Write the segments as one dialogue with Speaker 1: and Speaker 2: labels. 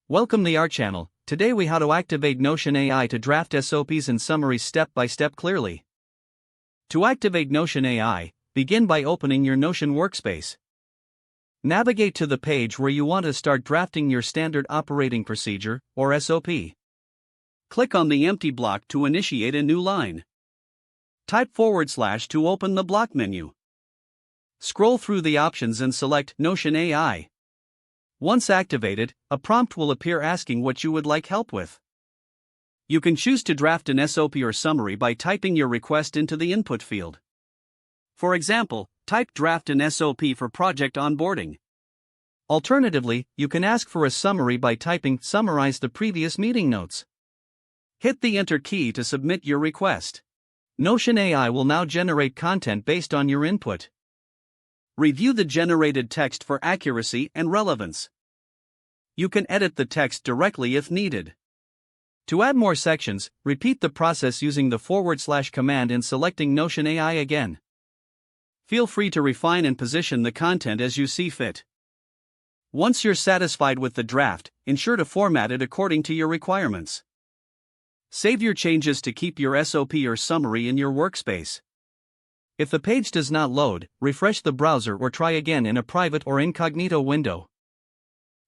Speaker 1: Welcome to our channel. Today we how to activate Notion AI to draft SOPs and summaries step by step clearly. To activate Notion AI, begin by opening your Notion workspace. Navigate to the page where you want to start drafting your standard operating procedure, or SOP. Click on the empty block to initiate a new line. Type / to open the block menu. Scroll through the options and select Notion AI. Once activated, a prompt will appear asking what you would like help with. You can choose to draft an SOP or summary by typing your request into the input field. For example, type draft an SOP for project onboarding. Alternatively, you can ask for a summary by typing summarize the previous meeting notes. Hit the enter key to submit your request. Notion AI will now generate content based on your input. Review the generated text for accuracy and relevance. You can edit the text directly if needed. To add more sections, repeat the process using the / command and selecting Notion AI again. Feel free to refine and position the content as you see fit. Once you're satisfied with the draft, ensure to format it according to your requirements. Save your changes to keep your SOP or summary in your workspace. If the page does not load, refresh the browser or try again in a private or incognito window.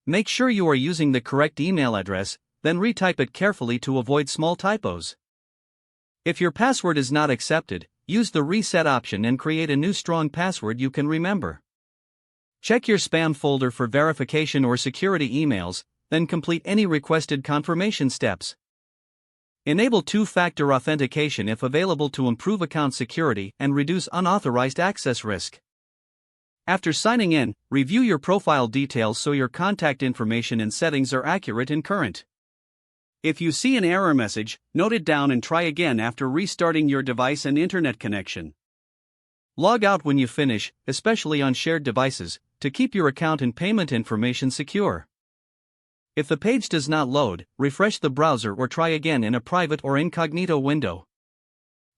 Speaker 1: Make sure you are using the correct email address, then retype it carefully to avoid small typos. If your password is not accepted, use the reset option and create a new strong password you can remember. Check your spam folder for verification or security emails, then complete any requested confirmation steps. Enable two-factor authentication if available to improve account security and reduce unauthorized access risk. After signing in, review your profile details so your contact information and settings are accurate and current. If you see an error message, note it down and try again after restarting your device and internet connection. Log out when you finish, especially on shared devices, to keep your account and payment information secure. If the page does not load, refresh the browser or try again in a private or incognito window.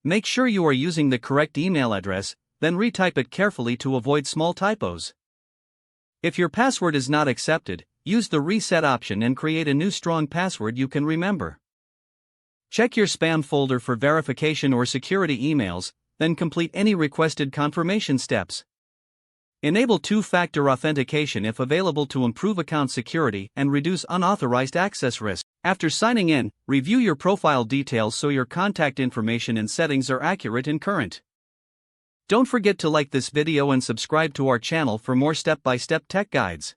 Speaker 1: Make sure you are using the correct email address, then retype it carefully to avoid small typos. If your password is not accepted, use the reset option and create a new strong password you can remember. Check your spam folder for verification or security emails, then complete any requested confirmation steps. Enable two-factor authentication if available to improve account security and reduce unauthorized access risk. After signing in, review your profile details so your contact information and settings are accurate and current. Don't forget to like this video and subscribe to our channel for more step-by-step tech guides.